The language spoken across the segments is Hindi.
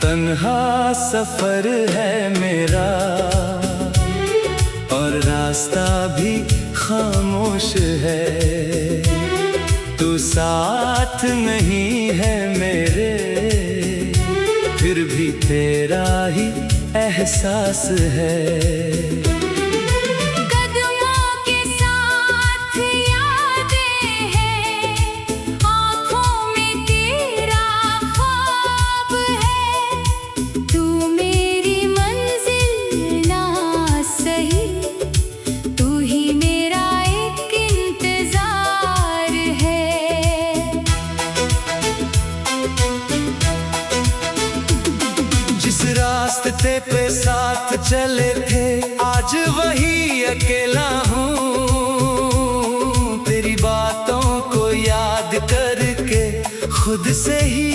तन्हा सफर है मेरा और रास्ता भी खामोश है। तू साथ नहीं है मेरे, फिर भी तेरा ही एहसास है। जिस रास्ते पे साथ चले थे आज वही अकेला हूँ। तेरी बातों को याद करके खुद से ही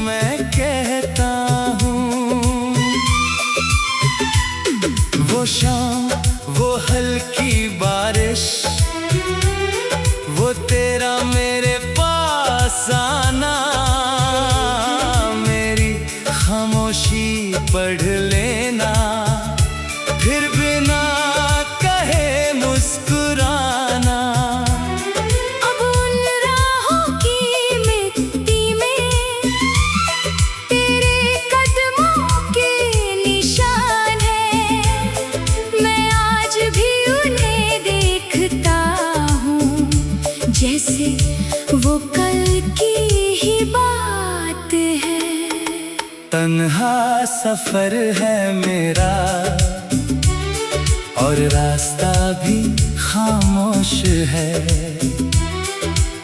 मैं कहता हूँ। वो शाम, वो हल्की बारिश, वो तेरा मेरे पास आना, खामोशी पढ़ लेना, फिर बिना कहे मुस्कुराना। अब उन राहों की मिट्टी में तेरे कदमों के निशान है। मैं आज भी उन्हें देखता हूँ जैसे वो कल की ही बात है। तन्हा सफर है मेरा और रास्ता भी खामोश है।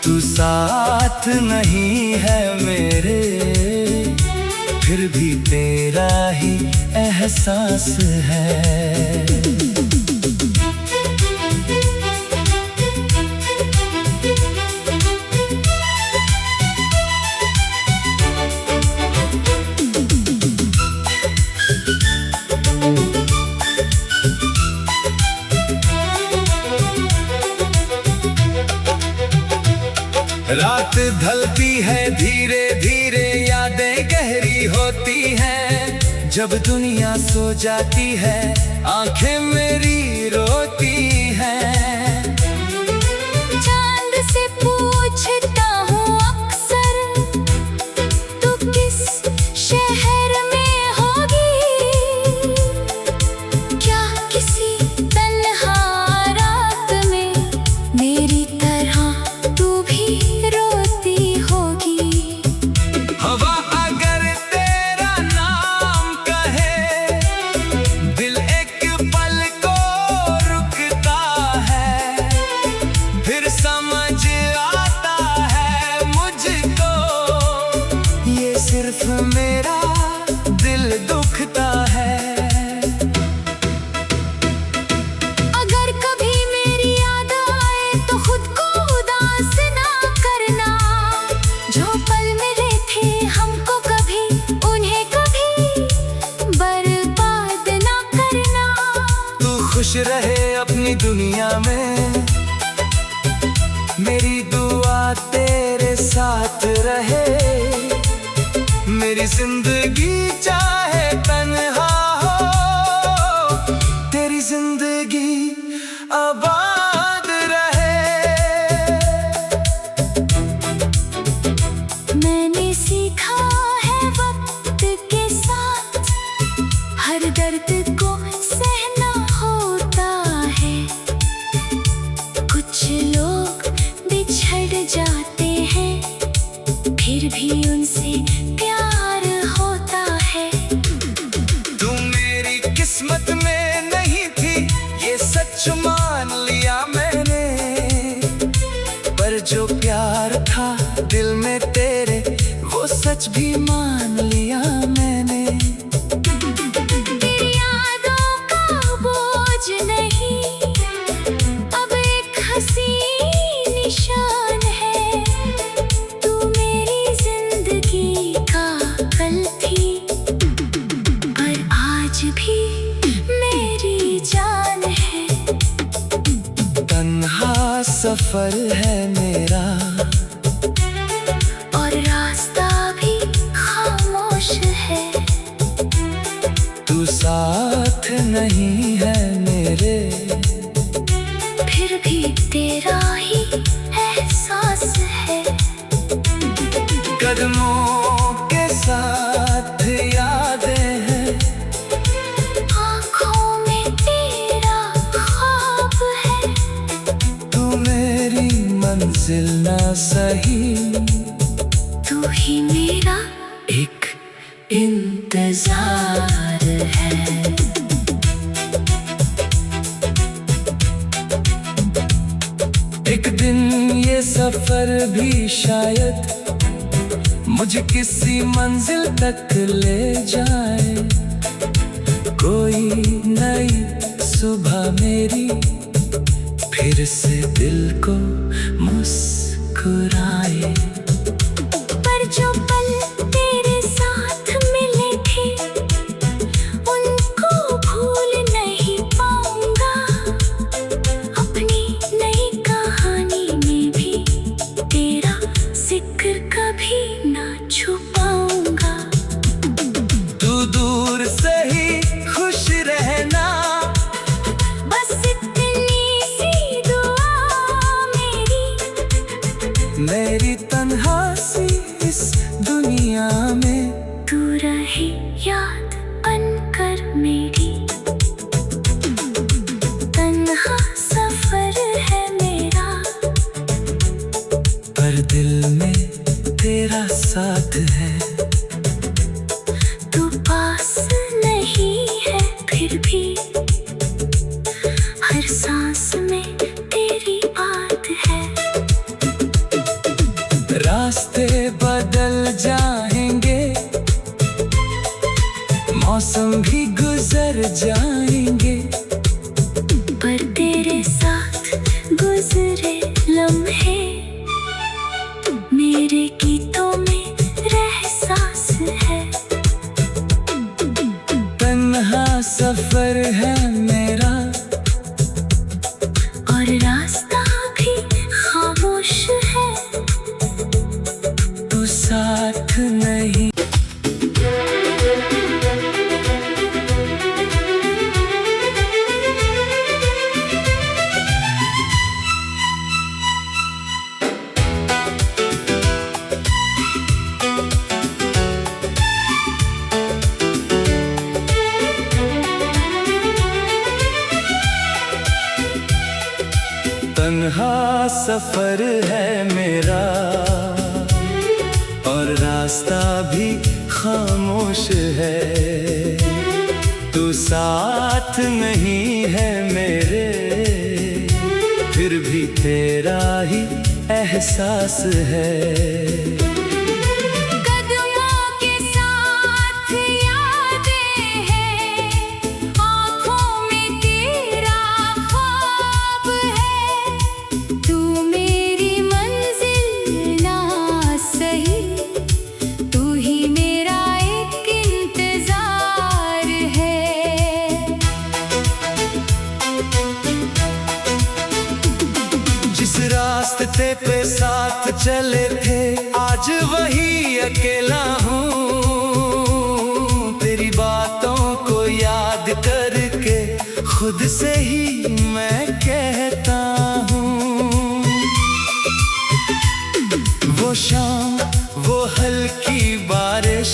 तू साथ नहीं है मेरे, फिर भी तेरा ही एहसास है। रात ढलती है धीरे धीरे, यादें गहरी होती हैं। जब दुनिया सो जाती है आंखें मेरी रोती हैं। चांद से पूछता हूँ अक्सर, तू किस शहर में होगी? क्या किसी तन्हा रात में मेरी तरह तू भी सिर्फ मेरा दिल दुखता है। अगर कभी मेरी याद आए तो खुद को उदास ना करना। जो पल मिले थे हमको कभी उन्हें कभी बर्बाद ना करना। तू खुश रहे अपनी दुनिया में, मेरी दुआ तेरे साथ रहे। मेरी जिंदगी चाहे तन्हा हो, तेरी जिंदगी आबाद रहे। मैंने सीखा है वक्त के साथ हर दर्द को सहना होता है। कुछ लोग बिछड़ जाते हैं फिर भी उनसे प्यार होता है। तू मेरी किस्मत में नहीं थी ये सच मान लिया मैंने, पर जो प्यार था दिल में तेरे वो सच भी मान लिया मैंने। तेरी यादों का बोझ नहीं अब एक हंसी निशान है। तू मेरी जिंदगी का कल थी और आज भी मेरी जान है। तन्हा सफर है मेरा और रास्ता भी खामोश है। फिर भी तेरा ही एहसास है। कदमों के साथ यादें हैं, आँखों में तेरा ख्वाब है। तू मेरी मंजिल ना सही, तू ही मेरा एक इंतजार है। एक दिन ये सफर भी शायद मुझे किसी मंजिल तक ले जाए। कोई नई सुबह मेरी फिर से दिल को मुस्कुराए। पर जो पल तेरे साथ मिले थे उनको भूल नहीं पाऊंगा। अपनी नई कहानी में भी तेरा जिक्र कभी ना छुपाऊंगा। तू दूर से ही खुश रहना, बस इतनी सी दुआ मेरी तन्हा सी इस दुनिया में। तू रहे याद बनकर मेरी, तन्हा सफर है मेरा, पर दिल में तेरा साथ है। तू पास नहीं है फिर भी हर सांस में तेरी बात है। रास्ते बदल जाएंगे, मौसम भी गुजर जाएंगे, पर तेरे साथ गुजरे लम्हे मेरे गीतों में रहसास है। तन्हा सफर है मेरा, और रास्ता भी खामोश है। तू साथ नहीं। तन्हा सफर है मेरा, और रास्ता भी खामोश है। तू साथ नहीं है मेरे, फिर भी तेरा ही एहसास है। कदमों के साथ यादें हैं, आँखों में तेरा ख्वाब है। तू मेरी मंजिल ना सही, तू ही मेरा एक इंतजार है। जिस रास्ते पे साथ चले थे आज वही अकेला हूँ। तेरी बातों को याद करके खुद से ही मैं कहता हूँ। वो शाम, वो हल्की बारिश,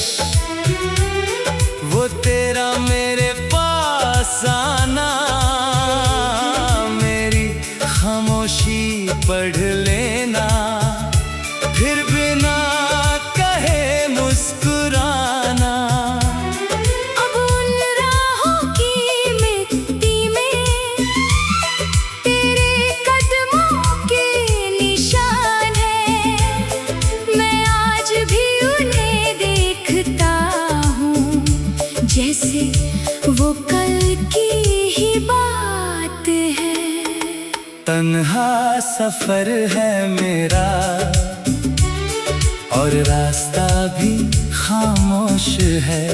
वो तेरा मेरे पास आना, मेरी खामोशी पढ़ लेना, फिर बिना कहे मुस्कुराना। अब उन राहों की मिट्टी में तेरे कदमों के निशान है। मैं आज भी उन्हें देखता हूँ जैसे वो कल की ही बात है। तन्हा सफर है मेरा, और रास्ता भी खामोश है।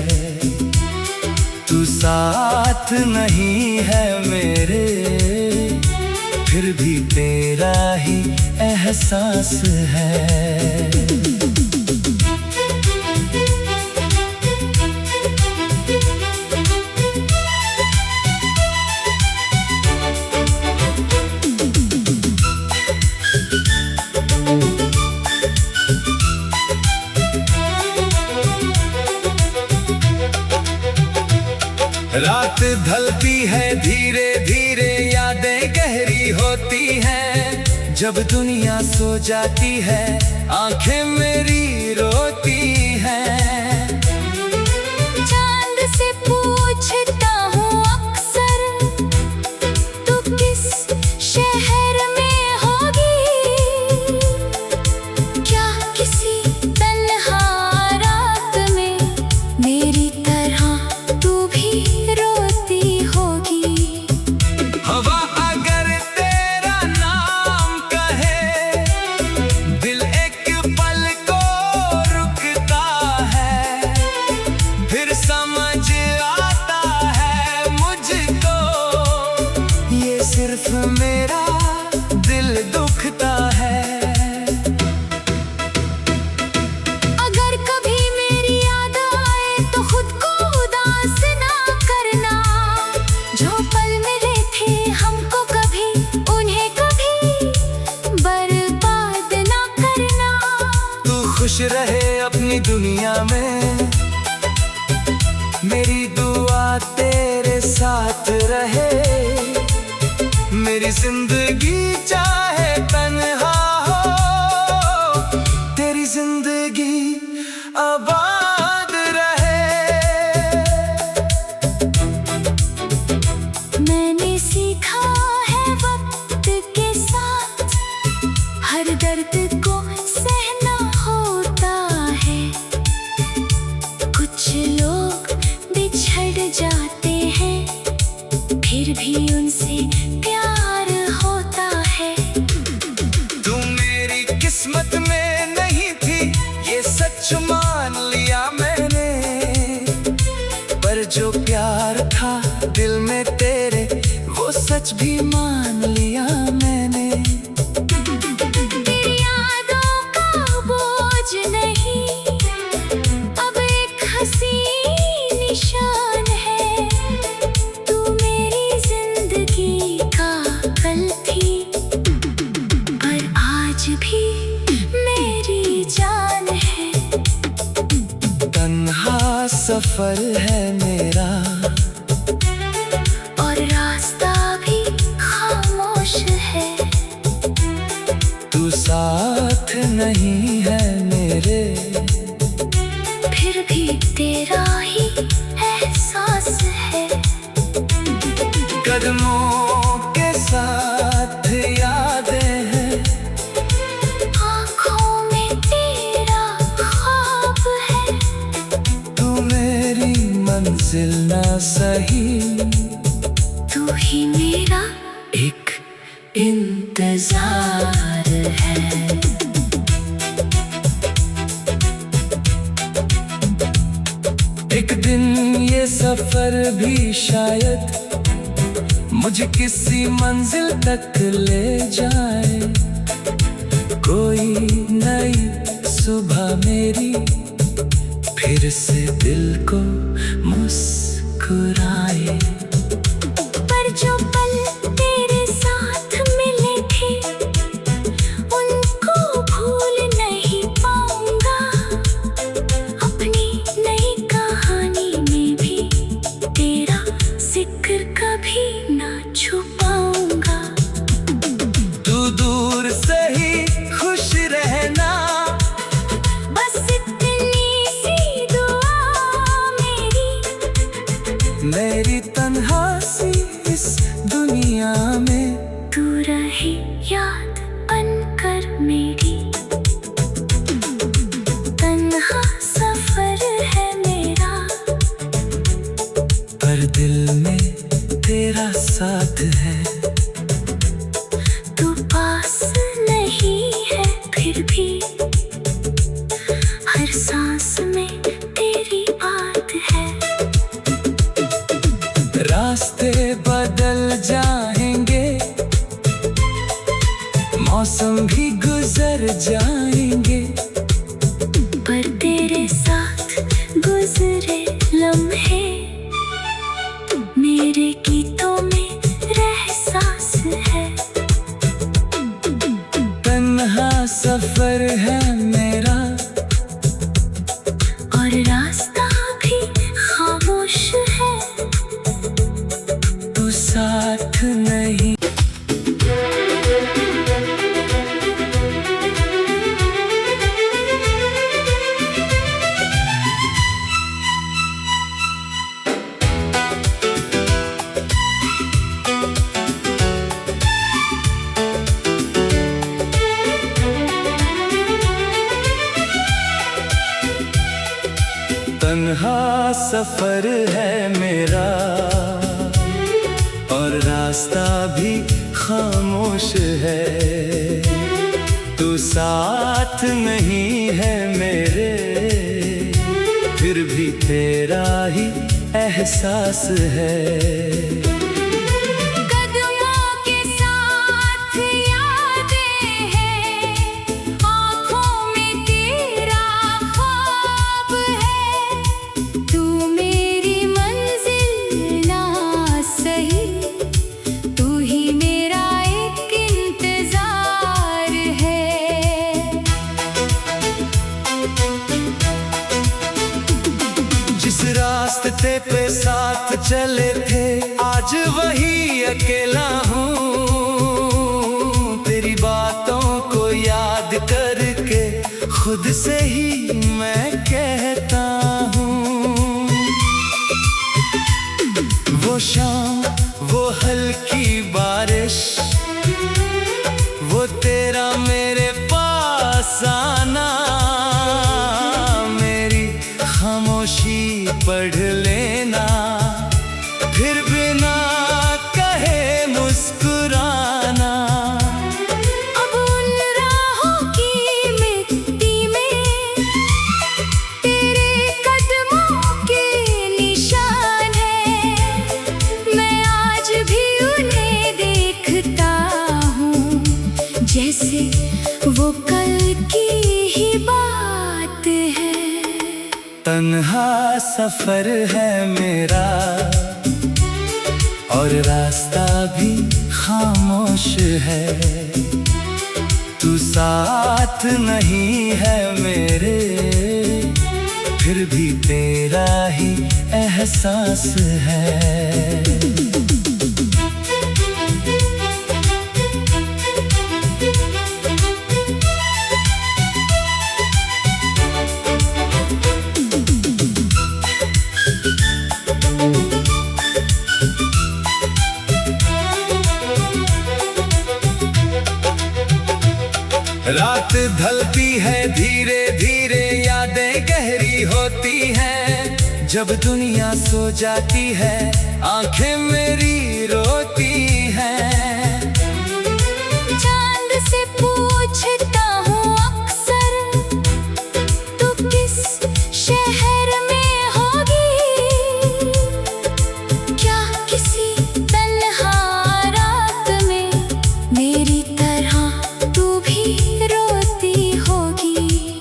तू साथ नहीं है मेरे, फिर भी तेरा ही एहसास है। ढलती है धीरे धीरे, यादें गहरी होती हैं। जब दुनिया सो जाती है, आंखें मेरी रोती हैं। चांद से पूछता हूँ अक्सर, तू किस शहर में होगी? क्या किसी तन्हा रात में मेरी तरह तू भी रोती होगी? हवा अगर तेरा नाम कहे, दिल एक पल को रुकता है। फिर समझ आता है मुझको, ये सिर्फ मेरा दिल दुखता है। अगर कभी मेरी याद आए तो खुद को उदास ना करना। जो पल मिले थे हमको कभी, उन्हें कभी बर्बाद ना करना। तू खुश रहे अपनी दुनिया में, मेरी दुआ तेरे साथ रहे। मेरी जिंदगी चाहे तन्हा हो, तेरी जिंदगी आबाद रहे। मैंने सीखा है वक्त के साथ, हर दर्द को सहना होता है। कुछ लोग बिछड़ जाते हैं, फिर भी उनसे प्यार होता है। तू मेरी किस्मत में नहीं थी, ये सच मान लिया मैंने। पर जो प्यार था दिल में तेरे, वो सच भी मान लिया मैंने। तेरी यादों का बोझ नहीं, अब एक हंसी निशान है। तू मेरी जिंदगी का कल थी, पर आज भी मेरी जान है। तन्हा सफर है मेरा, और रास्ता भी खामोश है। तू साथ नहीं है मेरे, फिर भी तेरा ही एहसास है। कदमों के साथ यादें हैं। आँखों में तेरा ख्वाब है। तू मेरी मंजिल ना सही, तू ही मेरा एक इंतजार है। एक दिन ये सफर भी शायद मुझे किसी मंजिल तक ले जाए। कोई नई सुबह मेरी फिर से दिल को मुस्कुराए। पर जो पल तेरे साथ मिले थे, उनको भूल नहीं पाऊंगा। अपनी नई कहानी में भी तेरा जिक्र कभी ना छुपाऊंगा। तू दूर से ही खुश रहना, बस इतनी सी दुआ मेरी तन्हा सी इस दुनिया में। तू रहे याद बनकर मेरी। तन्हा सफर है मेरा, पर दिल में तेरा साथ है। तू पास नहीं है फिर भी, हर सांस में तेरी बात है। रास्ते बदल जाएंगे, मौसम भी गुजर जाएंगे, पर तेरे साथ गुजरे लम्हे मेरे गीतों में रहसास है। तन्हा सफर है मेरा, और रास्ता भी खामोश है। तन्हा सफर है मेरा और रास्ता भी खामोश है। तू साथ नहीं है मेरे, फिर भी तेरा ही एहसास है। कदमों के साथ यादें हैं, आँखों में तेरा ख्वाब है। तू मेरी मंजिल ना सही, तू ही मेरा एक इंतजार है। जिस रास्ते पे साथ चले थे आज वही अकेला हूँ। तेरी बातों को याद करके खुद से ही मैं कहता हूँ। वो शाम, वो हल्की बारिश, वो तेरा मेरे पास आना, मेरी खामोशी पढ़ लेना, फिर बिना कहे मुस्कुराना। अब उन राहों की मिट्टी में तेरे कदमों के निशान है। मैं आज भी उन्हें देखता हूँ जैसे वो कल की ही बात है। तन्हा सफर है मेरा और रास्ता भी खामोश है। तू साथ नहीं है मेरे, फिर भी तेरा ही एहसास है। रात ढलती है धीरे धीरे, यादें गहरी होती हैं। जब दुनिया सो जाती है आंखें मेरी रोती हैं। चांद से पूछता हूँ अक्सर, तू किस शहर में होगी? क्या किसी तन्हा रात में मेरी तरह तू भी रोती होगी?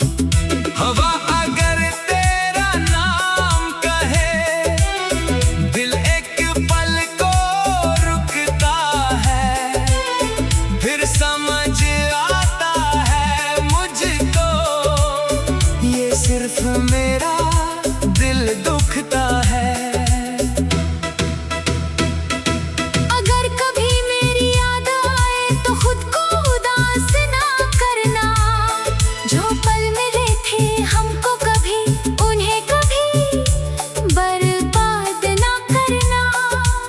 हवा अगर तेरा नाम कहे, दिल एक पल को रुकता है। फिर समझ आता है मुझको, ये सिर्फ मेरा दिल दुखता है। अगर कभी मेरी याद आए तो खुद को उदास ना करना। जो पल मिले थे हमको कभी उन्हें कभी बर्बाद ना करना।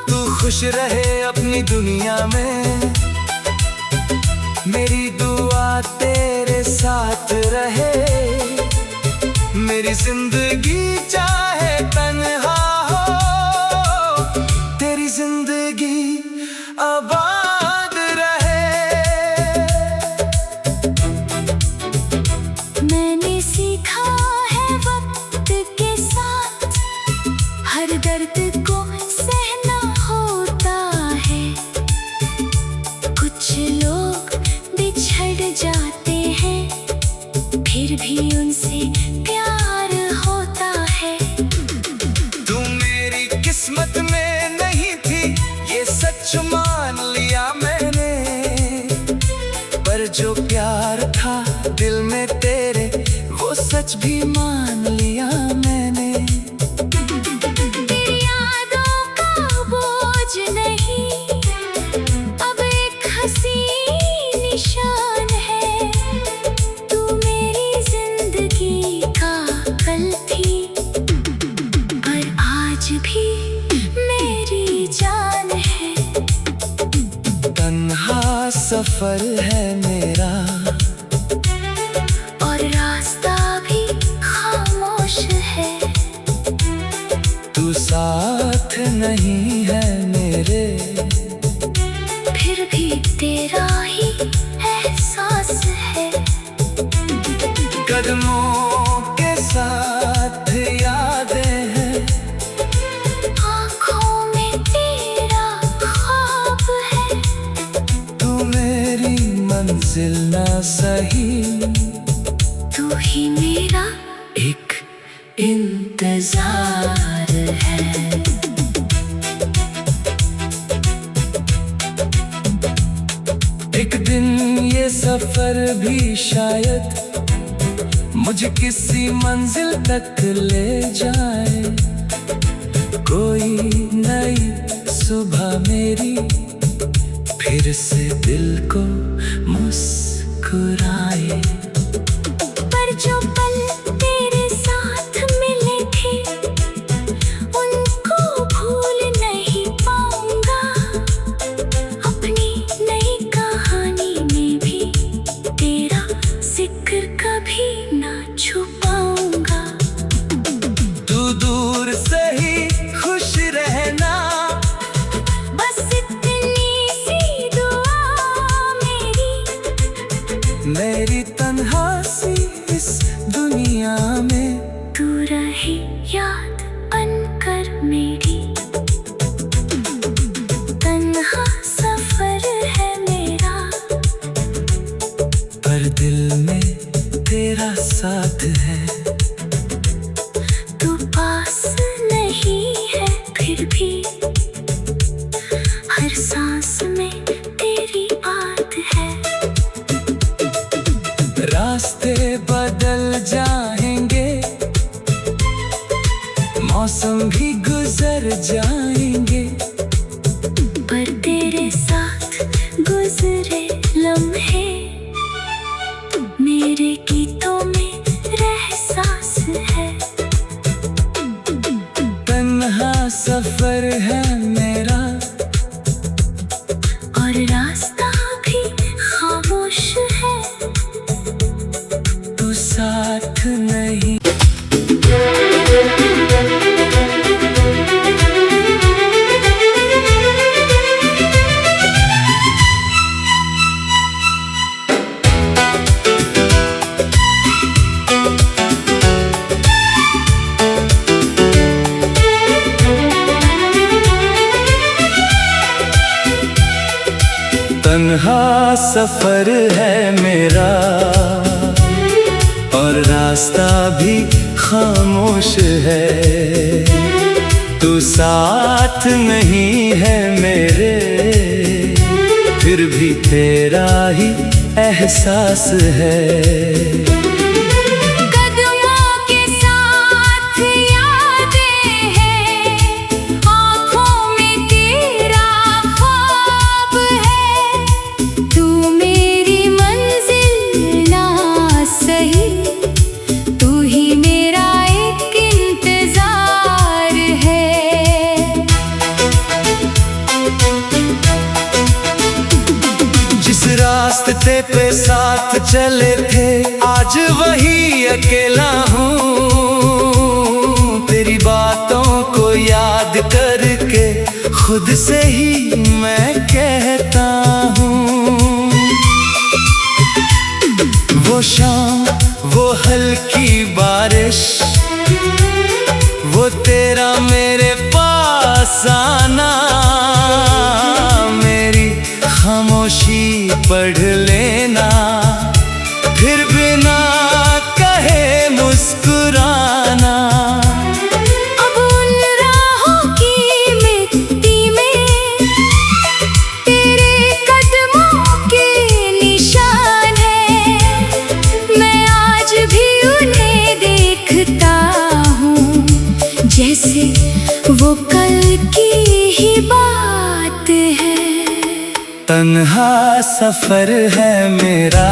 तू खुश रहे अपनी दुनिया में, मेरी दुआ तेरे साथ रहे। मेरी जिंदगी चाहे तन्हा हो, तेरी जिंदगी आबाद रहे। मैंने सीखा है वक्त के साथ हर दर्द को सहना होता है। कुछ लोग बिछड़ जाते हैं फिर भी उनसे प्यार होता है। तू मेरी किस्मत में नहीं थी ये सच मान लिया मैंने, पर जो प्यार था दिल में तेरे वो सच भी मान लिया मैंने। तेरी यादों का बोझ नहीं अब एक हंसी निशान है। तू मेरी जिंदगी का कल थी पर आज भी मेरी जान है। तन्हा सफर है मेरा और रास्ता भी खामोश है। साथ नहीं है मेरे, फिर भी तेरा ही एहसास है। कदमों के साथ यादें हैं, आँखों में तेरा ख्वाब है। तू मेरी मंजिल ना सही, तू ही मेरा एक इंतजार है। एक दिन ये सफर भी शायद मुझे किसी मंजिल तक ले जाए। कोई नई सुबह मेरी फिर से दिल को मुस्कुराए। पर जो पल तेरे साथ मिले थे, उनको भूल नहीं पाऊंगा। अपनी नई कहानी में भी तेरा जिक्र कभी ना छुपाऊंगा। तू दूर से ही खुश रहना, बस इतनी सी दुआ मेरी तन्हा सी इस दुनिया में। तू रही याद बनकर मेरी, तन्हा सफर है मेरा, पर दिल में तेरा साथ है। तू पास नहीं है फिर भी हर सांस में तेरी बात है। रास्ते बदल जाएंगे, मौसम भी गुजर जाएंगे, पर तेरे साथ गुजरे लम्हे मेरे गीतों में एहसास है। तन्हा सफर है मेरा, और रास्ता भी खामोश है। तू साथ नहीं। तन्हा सफर है मेरा, और रास्ता भी खामोश है। तू साथ नहीं है मेरे, फिर भी तेरा ही एहसास है। कदमों के साथ यादें हैं, आँखों में तेरा ख्वाब है। तू मेरी मंजिल ना सही, तू ही मेरा एक इंतजार है। जिस रास्ते पे साथ चले थे, आज वही अकेला हूँ। तेरी बातों को याद करके खुद से ही मैं कहता हूँ। वो शाम, वो हल्की बारिश, वो तेरा मेरे पास आना, मेरी खामोशी पढ़ लेना, फिर बिना कहे मुस्कुराना। अब उन राहों की मिट्टी में तेरे कदमों के निशान है। मैं आज भी उन्हें देखता हूँ, जैसे वो कल की ही बात है। तन्हा सफर है मेरा,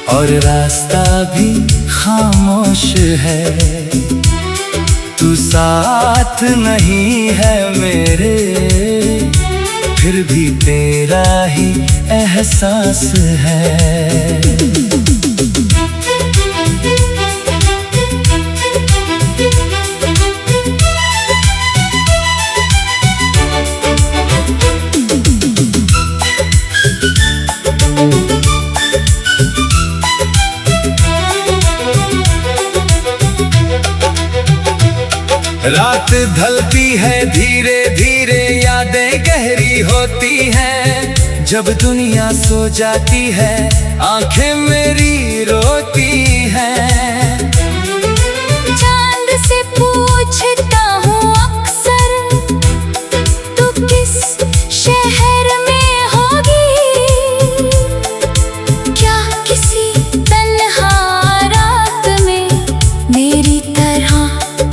और रास्ता भी खामोश है। तू साथ नहीं है मेरे, फिर भी तेरा ही एहसास है। रात ढलती है धीरे धीरे, यादें गहरी होती हैं। जब दुनिया सो जाती है आंखें मेरी रोती हैं। चांद से पूछता हूँ अक्सर, तू किस शहर में होगी? क्या किसी तन्हा रात में मेरी तरह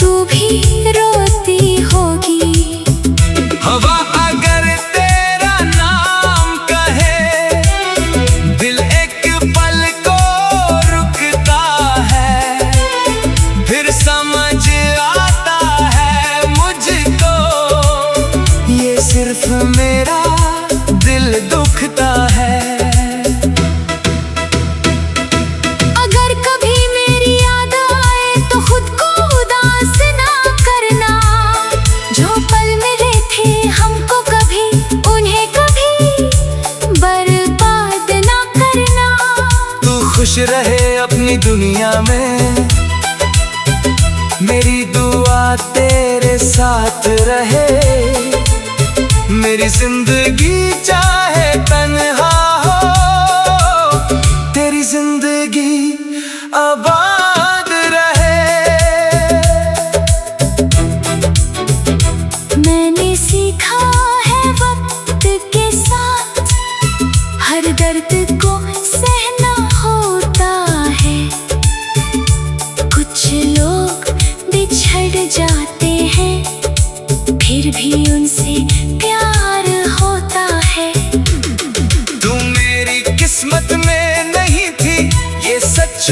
तू भी रोती होगी? हवा अगर तेरा नाम कहे, दिल एक पल को रुकता है। फिर समझ आता है मुझको, ये सिर्फ मेरा दिल दुखता है। अगर कभी मेरी याद आए तो खुद को उदास ना करना। जो पल मिले थे हमको कभी, उन्हें कभी बर्बाद ना करना। तू खुश रहे अपनी दुनिया में, मेरी दुआ तेरे साथ रहे। मेरी जिंदगी चाहे तन्हा हो, तेरी जिंदगी आबाद रहे। मैंने सीखा है वक्त के साथ हर दर्द को सहना होता है। कुछ लोग बिछड़ जाते हैं, फिर भी उनसे प्यार होता है। तू मेरी किस्मत में नहीं थी, ये सच